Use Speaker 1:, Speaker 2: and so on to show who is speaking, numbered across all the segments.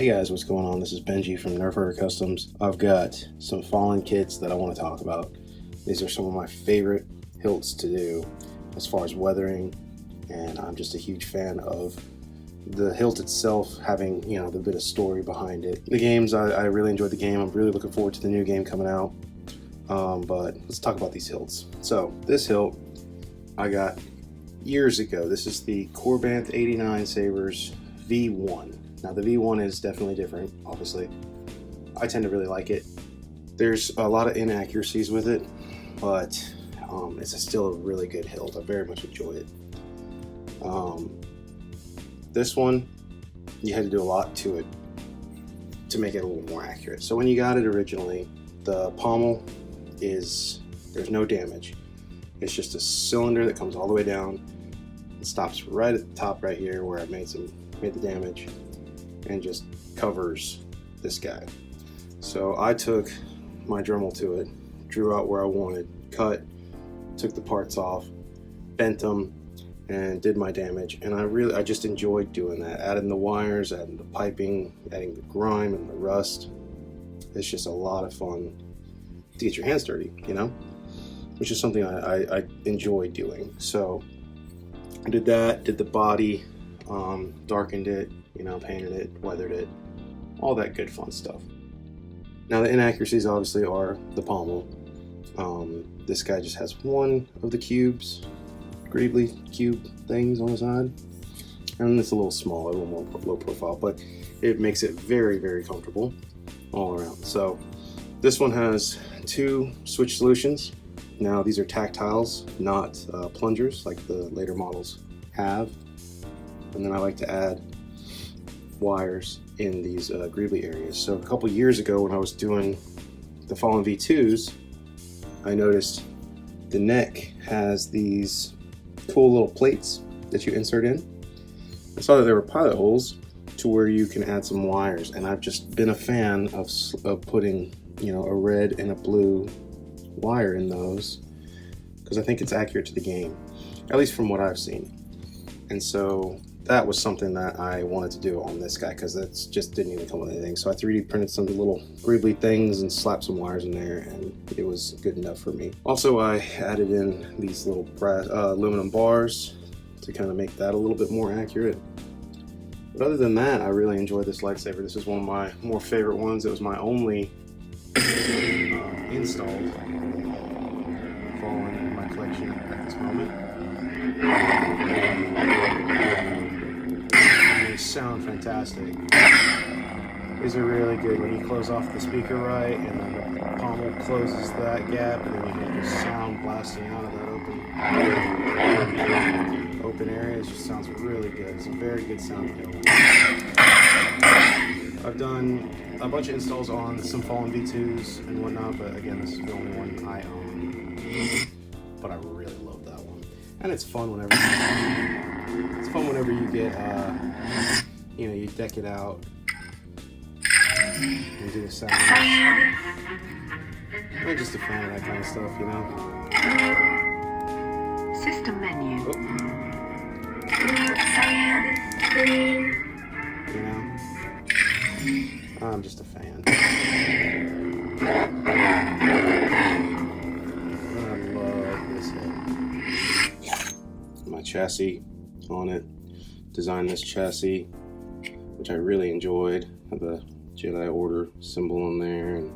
Speaker 1: Hey guys, what's going on? This is Benji from Nerf Herder Customs. I've got some fallen kits that I want to talk about. These are some of my favorite hilts to do as far as weathering, and I'm just a huge fan of the hilt itself having, you know, the bit of story behind it. The games, I really enjoyed the game. I'm really looking forward to the new game coming out. But let's talk about these hilts. So this hilt I got years ago. This is the Corbanth 89sabers V1. Now the V1 is definitely different, obviously. I tend to really like it. There's a lot of inaccuracies with it, but it's still a really good hilt. I very much enjoy it. This one, you had to do a lot to it to make it a little more accurate. So when you got it originally, the pommel there's no damage. It's just a cylinder that comes all the way down. It stops right at the top right here where I made the damage, and just covers this guy. So I took my Dremel to it, drew out where I wanted, cut, took the parts off, bent them, and did my damage. And I just enjoyed doing that, adding the wires, adding the piping, adding the grime and the rust. It's just a lot of fun to get your hands dirty, you know, which is something I enjoy doing. So I did that, did the body, darkened it, you know, painted it, weathered it, all that good fun stuff. Now the inaccuracies obviously are the pommel. This guy just has one of the cubes, greebly cube things on the side, and it's a little smaller, a little more low profile, but it makes it very, very comfortable all around. So this one has two switch solutions. Now these are tactiles, not plungers like the later models have. And then I like to add wires in these greebly areas. So a couple years ago when I was doing the Fallen V2s, I noticed the neck has these cool little plates that you insert in. I saw that there were pilot holes to where you can add some wires, and I've just been a fan of putting, you know, a red and a blue wire in those because I think it's accurate to the game, at least from what I've seen. And so that was something that I wanted to do on this guy because that just didn't even come with anything. So I 3D printed some little greebly things and slapped some wires in there, and it was good enough for me. Also, I added in these little brass, aluminum bars to kind of make that a little bit more accurate. But other than that, I really enjoyed this lightsaber. This is one of my more favorite ones. It was my only installed Fallen in my collection at this moment. They sound fantastic. These are really good when you close off the speaker right, and then the pommel closes that gap, and then you get the sound blasting out of that open area. It just sounds really good. It's a very good sound hill. I've done a bunch of installs on some Fallen V2s and whatnot, but again, this is the only one I own. But I really love that one, and it's fun whenever you get, you know, you deck it out and do the sounds. I'm just a fan of that kind of stuff, you know.
Speaker 2: System menu.
Speaker 1: Oh. You know, I'm just a fan. My chassis on it, designed this chassis, which I really enjoyed. Have the Jedi Order symbol on there, and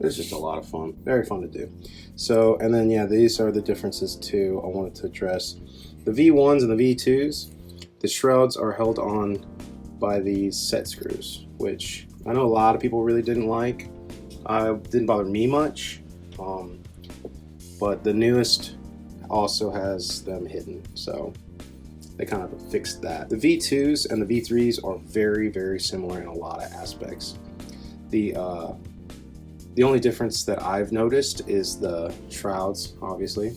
Speaker 1: it's just a lot of fun, very fun to do. So, and then yeah, these are the differences too I wanted to address. The V1s and the V2s, the shrouds are held on by these set screws, which I know a lot of people really didn't like. Didn't bother me much, but the newest also has them hidden, so they kind of fixed that. The V2s and the V3s are very, very similar in a lot of aspects. The only difference that I've noticed is the shrouds, obviously,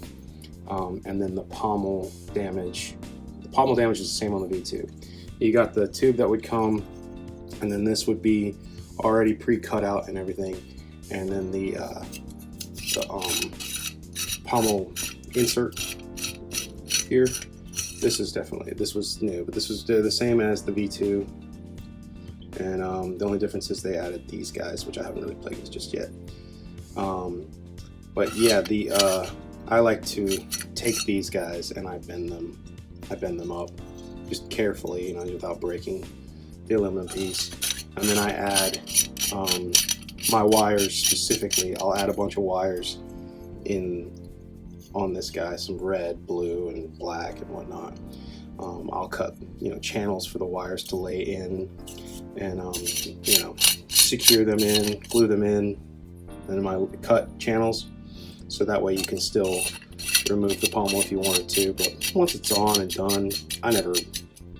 Speaker 1: and then the pommel damage. The pommel damage is the same on the V2. You got the tube that would come, and then this would be already pre-cut out and everything, and then the pommel insert here. This was new, but this was the same as the V2, and the only difference is they added these guys, which I haven't really played with just yet. But yeah, I like to take these guys and I bend them up just carefully, you know, without breaking the aluminum piece, and then I add my wires specifically. I'll add a bunch of wires on this guy, some red, blue, and black and whatnot. I'll cut, you know, channels for the wires to lay in, and you know, secure them in, glue them in my cut channels, so that way you can still remove the pommel if you wanted to. But once it's on and done, I never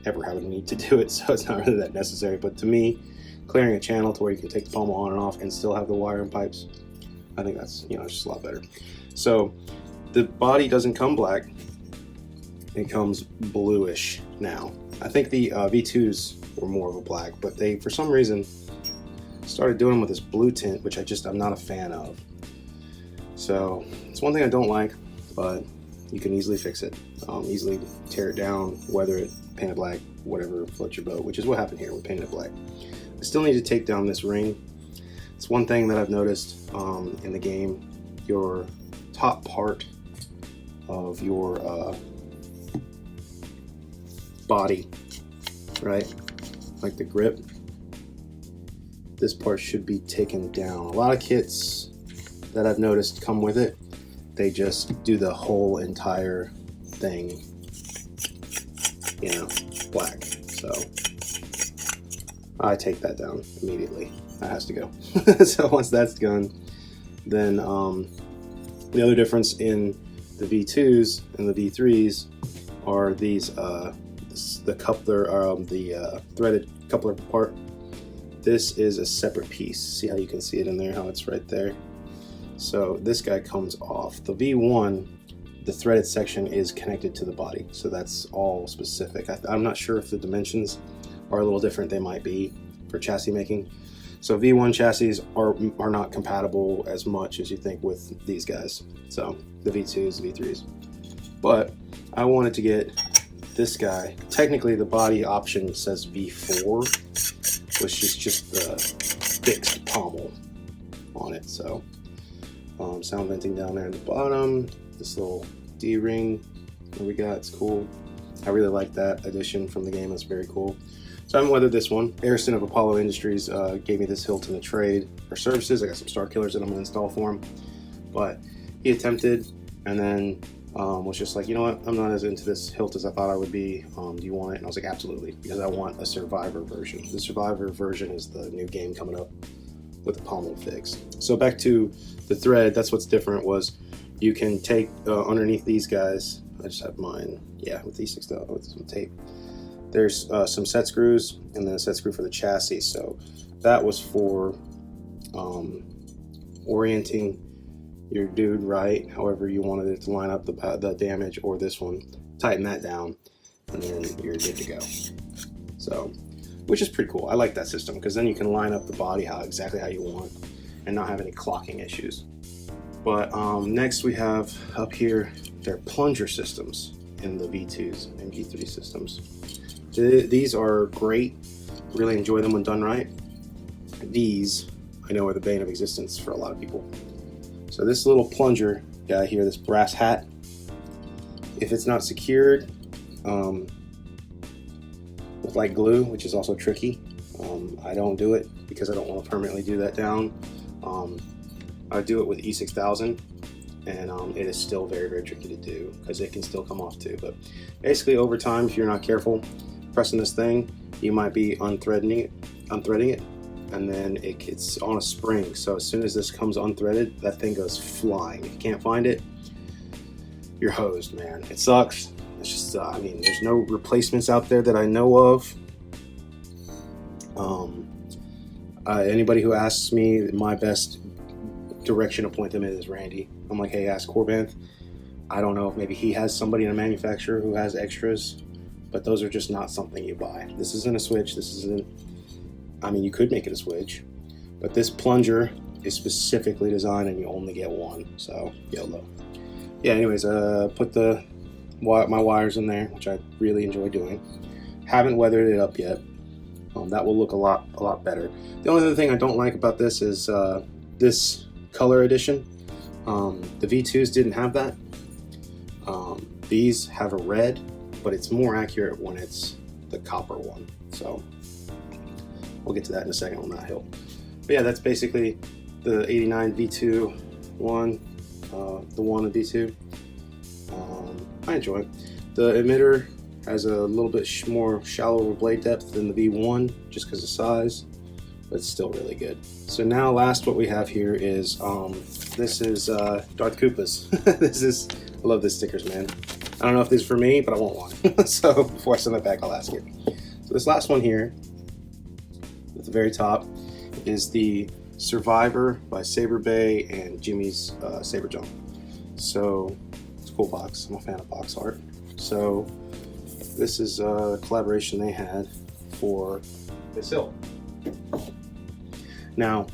Speaker 1: ever have a need to do it, so it's not really that necessary. But to me, clearing a channel to where you can take the pommel on and off and still have the wire and pipes, I think that's, you know, just a lot better. So the body doesn't come black, it comes bluish now. I think the V2s were more of a black, but they, for some reason, started doing them with this blue tint, which I'm not a fan of. So it's one thing I don't like, but you can easily fix it. Easily tear it down, weather it, paint it black, whatever floats your boat, which is what happened here. We painted it black. I still need to take down this ring. It's one thing that I've noticed in the game. Your top part of your body, right, like the grip, this part should be taken down. A lot of kits that I've noticed come with it, they just do the whole entire thing, you know, black. So I take that down immediately. That has to go. So once that's done, then the other difference in the V2s and the V3s are these the coupler, the threaded coupler part. This is a separate piece. See how you can see it in there, how it's right there. So this guy comes off. The V1, the threaded section is connected to the body, so that's all specific. I'm not sure if the dimensions are a little different. They might be for chassis making. So V1 chassis are not compatible as much as you think with these guys. So the V2s, the V3s. But I wanted to get this guy. Technically the body option says V4, which is just the fixed pommel on it. So sound venting down there at the bottom. This little D-ring that we got, it's cool. I really like that addition from the game. It's very cool. So I haven't weathered this one. Harrison of Apollo Industries gave me this hilt in the trade for services. I got some Star Killers that I'm going to install for him. But he attempted and then was just like, you know what, I'm not as into this hilt as I thought I would be. Do you want it? And I was like, absolutely, because I want a Survivor version. The Survivor version is the new game coming up with the pommel fixed. So back to the thread, that's what's different was you can take underneath these guys. I just have mine, yeah, with these 6 with some tape. There's some set screws and then a set screw for the chassis. So that was for orienting your dude right, however you wanted it to line up the damage, or this one, tighten that down, and then you're good to go. So, which is pretty cool. I like that system because then you can line up the body exactly how you want and not have any clocking issues. But next we have up here their plunger systems in the V2s and V3 systems. These are great. Really enjoy them when done right. These, I know, are the bane of existence for a lot of people. So this little plunger guy here, this brass hat, if it's not secured with like glue, which is also tricky, I don't do it because I don't want to permanently do that down. I do it with E6000, and it is still very, very tricky to do because it can still come off too. But basically over time, if you're not careful pressing this thing, you might be unthreading it, and then it's on a spring. So as soon as this comes unthreaded, that thing goes flying. If you can't find it, you're hosed, man. It sucks. It's just, I mean, there's no replacements out there that I know of. Anybody who asks me, my best direction to point them in is Randy. I'm like, hey, ask Corbanth. I don't know if maybe he has somebody in a manufacturer who has extras, but those are just not something you buy. This isn't a switch. This isn't, I mean, you could make it a switch, but this plunger is specifically designed and you only get one. So YOLO. Yeah, anyways, put my wires in there, which I really enjoy doing. Haven't weathered it up yet. That will look a lot better. The only other thing I don't like about this is this color edition. The V2s didn't have that. These have a red, but it's more accurate when it's the copper one. So we'll get to that in a second on that hilt. But yeah, that's basically the 89 V2 one, the one of V2. I enjoy it. The emitter has a little bit more shallower blade depth than the V1 just because of size, but it's still really good. So now last what we have here is this is Darth Koopa's. I love these stickers, man. I don't know if this is for me, but I want one. So before I send it back, I'll ask it. So this last one here at the very top is the Survivor by Saber and Jimmy's Saber Junk. So it's a cool box. I'm a fan of box art. So this is a collaboration they had for this hilt. Now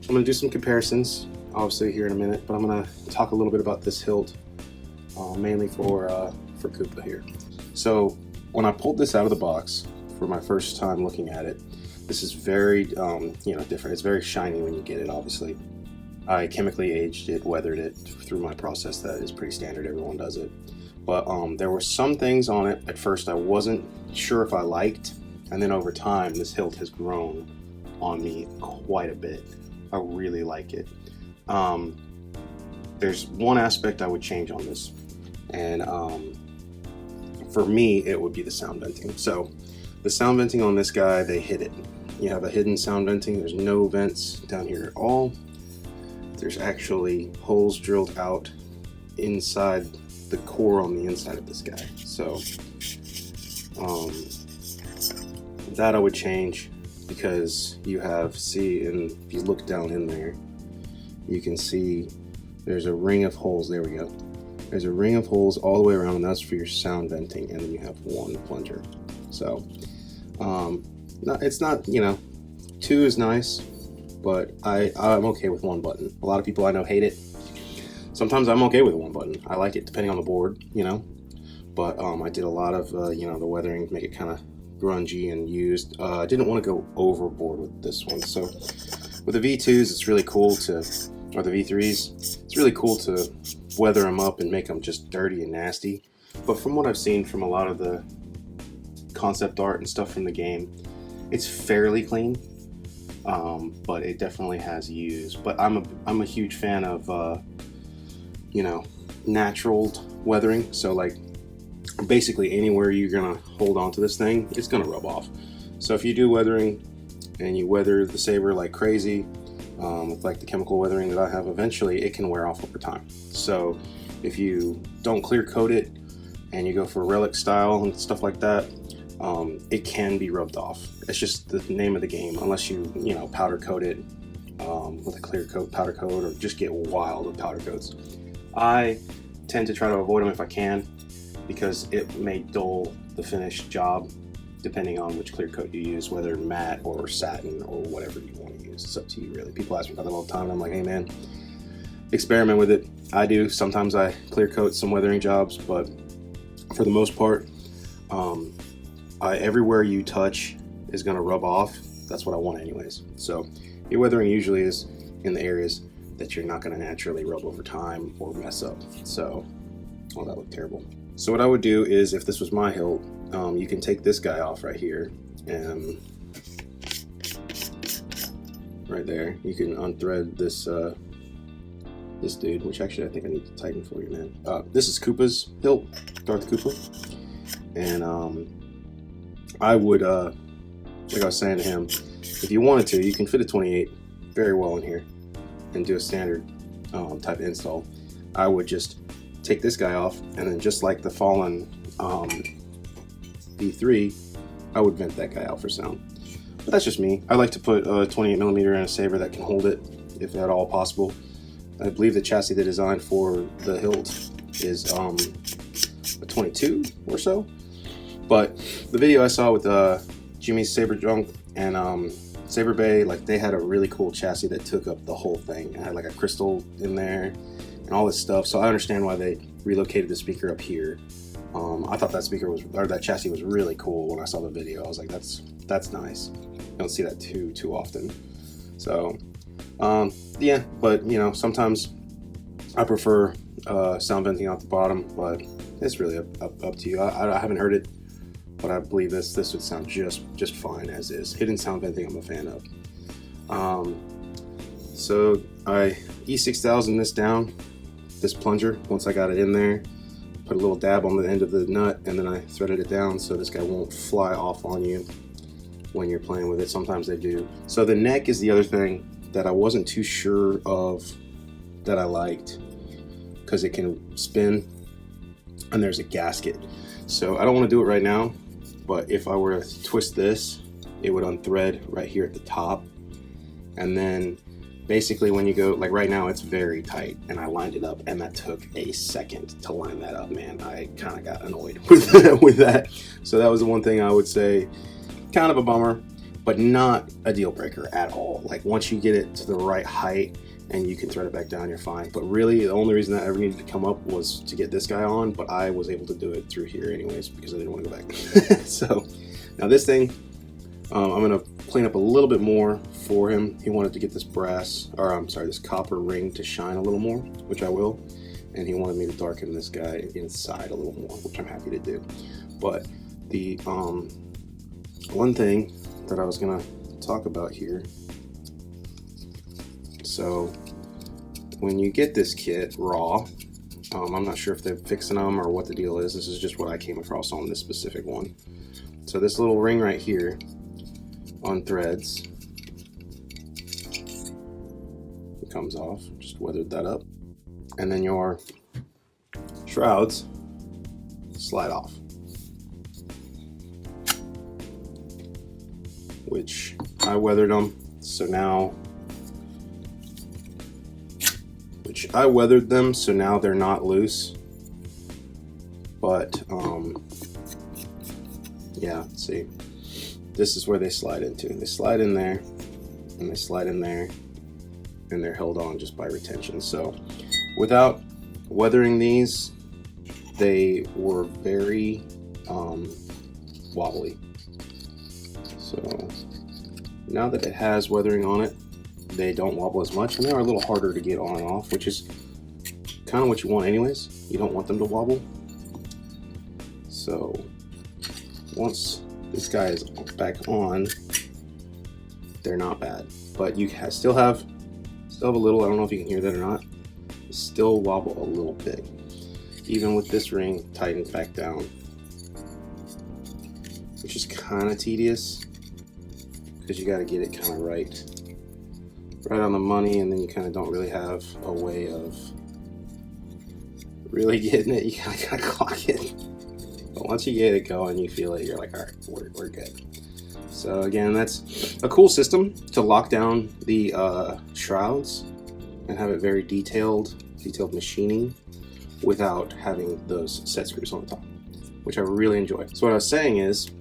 Speaker 1: I'm going to do some comparisons, obviously, here in a minute, but I'm going to talk a little bit about this hilt, mainly for Koopa here. So when I pulled this out of the box for my first time looking at it, this is very different. It's very shiny when you get it, obviously. I chemically aged it, weathered it through my process that is pretty standard, everyone does it. But there were some things on it at first I wasn't sure if I liked, and then over time this hilt has grown on me quite a bit. I really like it. There's one aspect I would change on this, and for me it would be the sound venting. So the sound venting on this guy, they hid it. You have a hidden sound venting. There's no vents down here at all. There's actually holes drilled out inside the core on the inside of this guy. So that I would change, because you have, and if you look down in there, you can see there's a ring of holes. There we go. There's a ring of holes all the way around, and that's for your sound venting, and then you have one plunger. So it's not, two is nice, but I'm okay with one button. A lot of people I know hate it. Sometimes I'm okay with one button. I like it depending on the board, but I did a lot of the weathering to make it kind of grungy and used. I didn't want to go overboard with this one. So with the V2s, it's really cool to, or the V3s, it's really cool to weather them up and make them just dirty and nasty. But from what I've seen from a lot of the concept art and stuff from the game, it's fairly clean. But it definitely has use. But I'm a huge fan of natural weathering. So like basically anywhere you're gonna hold on to this thing, it's gonna rub off. So if you do weathering and you weather the Saber like crazy, with like the chemical weathering that I have, eventually it can wear off over time. So if you don't clear coat it and you go for relic style and stuff like that, it can be rubbed off. It's just the name of the game, unless you powder coat it with a clear coat, powder coat, or just get wild with powder coats. I tend to try to avoid them if I can, because it may dull the finished job depending on which clear coat you use, whether matte or satin or whatever you want to use. It's up to you, really. People ask me about them all the time, and I'm like, hey man, experiment with it. I do. Sometimes I clear coat some weathering jobs, but for the most part, everywhere you touch is going to rub off. That's what I want anyways. So your weathering usually is in the areas that you're not going to naturally rub over time or mess up. So, oh, that looked terrible. So what I would do is, if this was my hilt, you can take this guy off right here, and right there, you can unthread this this dude, which actually I think I need to tighten for you, man. This is Koopa's hilt, Darth Koopa, and I would, like I was saying to him, if you wanted to, you can fit a 28 very well in here and do a standard type install. I would just take this guy off, and then just like the Fallen V3, I would vent that guy out for sound. But that's just me. I like to put a 28mm in a Saber that can hold it, if at all possible. I believe the chassis they designed for the hilt is a 22 or so. But the video I saw with Jimmy's Saber Junk and saberbay, like, they had a really cool chassis that took up the whole thing. It had like a crystal in there and all this stuff. So I understand why they relocated the speaker up here. I thought that speaker was, or that chassis was really cool when I saw the video. I was like, that's nice. You don't see that too often. So yeah, but you know, sometimes I prefer sound venting out the bottom, but it's really up to you. I haven't heard it, but I believe this would sound just fine as is. Hidden sound venting I'm a fan of. So I E6000 this down, this plunger, once I got it in there, put a little dab on the end of the nut, and then I threaded it down so this guy won't fly off on you when you're playing with it. Sometimes they do. So the neck is the other thing that I wasn't too sure of that I liked, because it can spin and there's a gasket. So I don't want to do it right now, but if I were to twist this, it would unthread right here at the top. And then basically when you go, like right now it's very tight, and I lined it up, and that took a second to line that up, man. I kind of got annoyed with that. So that was the one thing I would say, kind of a bummer, but not a deal breaker at all. Like once you get it to the right height and you can thread it back down, you're fine. But really the only reason that ever needed to come up was to get this guy on, but I was able to do it through here anyways because I didn't want to go back. So now this thing, I'm gonna clean up a little bit more for him. He wanted to get this this copper ring to shine a little more, which I will. And he wanted me to darken this guy inside a little more, which I'm happy to do. But the one thing that I was gonna talk about here, so when you get this kit raw, I'm not sure if they're fixing them or what the deal is. This is just what I came across on this specific one. So this little ring right here on threads, it comes off, just weathered that up, and then your shrouds slide off, which I weathered them, so now they're not loose. But yeah, see, this is where they slide into. They slide in there, and they slide in there, and they're held on just by retention. So without weathering these, they were very wobbly. So now that it has weathering on it, they don't wobble as much, and they are a little harder to get on and off, which is kind of what you want anyways. You don't want them to wobble. So once this guy is back on, they're not bad, but you still have a little, I don't know if you can hear that or not, still wobble a little bit, even with this ring tightened back down, which is kind of tedious because you got to get it kind of right on the money, and then you kind of don't really have a way of really getting it. You kind of gotta clock it. But once you get it going, you feel it, you're like, all right, we're good. So again, that's a cool system to lock down the shrouds and have it very detailed machining without having those set screws on the top, which I really enjoy. So what I was saying is,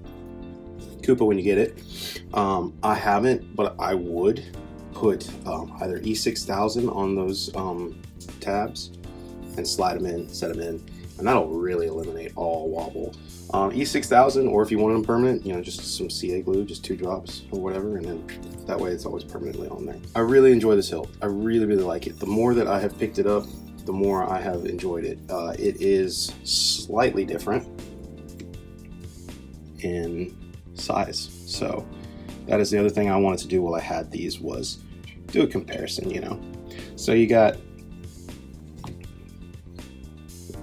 Speaker 1: Koopa, when you get it, I haven't, but I would put either E6000 on those tabs and slide them in, set them in, and that'll really eliminate all wobble. E6000, or if you want them permanent, you know, just some CA glue, just 2 drops or whatever, and then that way it's always permanently on there. I really enjoy this hilt. I really like it. The more that I have picked it up, the more I have enjoyed it. It is slightly different in size, so that is the other thing I wanted to do while I had these, was do a comparison, you know. So you got,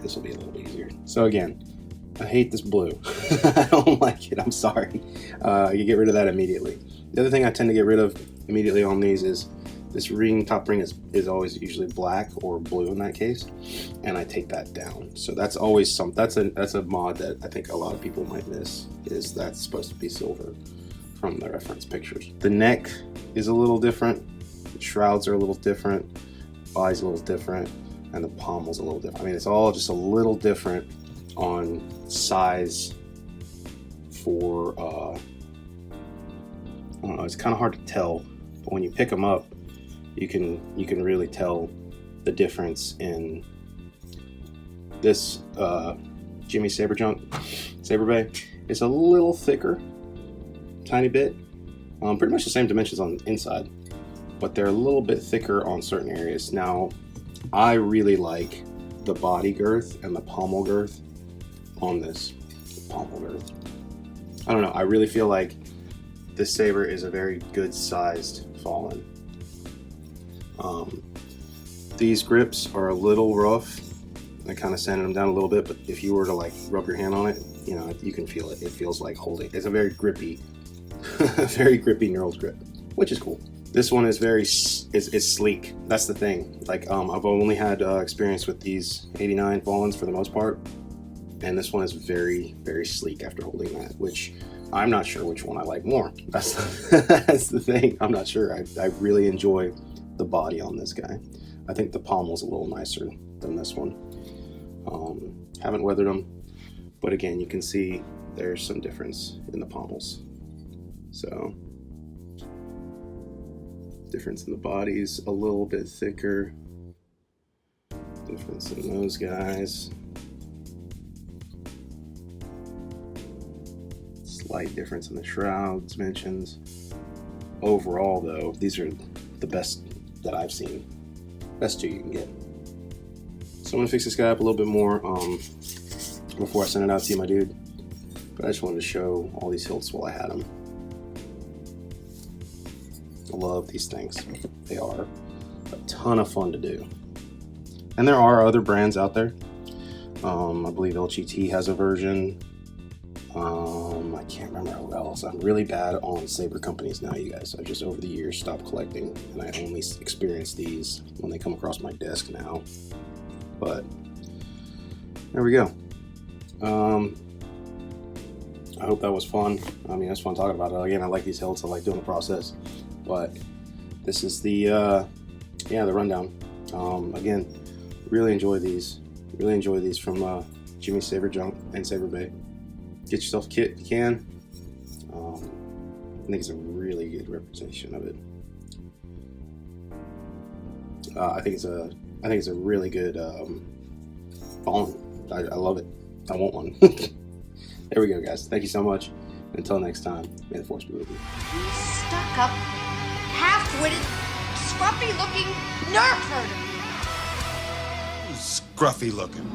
Speaker 1: this will be a little bit easier. So again, I hate this blue. I don't like it, I'm sorry. You get rid of that immediately. The other thing I tend to get rid of immediately on these is this ring, top ring is always usually black or blue in that case, and I take that down. So that's always that's a mod that I think a lot of people might miss, is that's supposed to be silver from the reference pictures. The neck is a little different, the shrouds are a little different, body's a little different, and the pommel's a little different. I mean, it's all just a little different on size for, I don't know, it's kind of hard to tell, but when you pick them up, you can really tell the difference in this Jimmy Saber Saberbay. It's a little thicker, tiny bit. Pretty much the same dimensions on the inside, but they're a little bit thicker on certain areas. Now, I really like the body girth and the pommel girth on this. Pommel girth. I don't know. I really feel like this saber is a very good sized Fallen. These grips are a little rough. I kind of sanded them down a little bit, but if you were to like rub your hand on it, you know, you can feel it. It feels like holding. It's a very grippy, very grippy knurled grip, which is cool. This one is is sleek. That's the thing. Like I've only had experience with these 89 Fallens for the most part, and this one is very, very sleek after holding that, which I'm not sure which one I like more. That's that's the thing. I'm not sure. I really enjoy the body on this guy. I think the pommel's a little nicer than this one. Haven't weathered them, but again, you can see there's some difference in the pommels. So, difference in the bodies, a little bit thicker. Difference in those guys. Slight difference in the shroud dimensions. Overall, though, these are the best that I've seen. Best two you can get. So I'm gonna fix this guy up a little bit more before I send it out to you, my dude. But I just wanted to show all these hilts while I had them. I love these things. They are a ton of fun to do. And there are other brands out there. I believe LGT has a version. I can't remember who else. I'm really bad on saber companies now, you guys. I've just over the years stopped collecting, and I only experience these when they come across my desk now. But there we go. I hope that was fun. I mean, it's fun talking about it. Again, I like these hilts. I like doing the process. But this is the the rundown. Again, really enjoy these. Really enjoy these from Jimmy Saber Junk and Saberbay. Get yourself a kit if you can. I think it's a really good representation of it. I think it's a really good Fallen. I love it. I want one. There we go, guys. Thank you so much. Until next time, may the force be with you.
Speaker 2: Stuck up, half-witted, scruffy-looking nerf herder.
Speaker 3: Scruffy looking.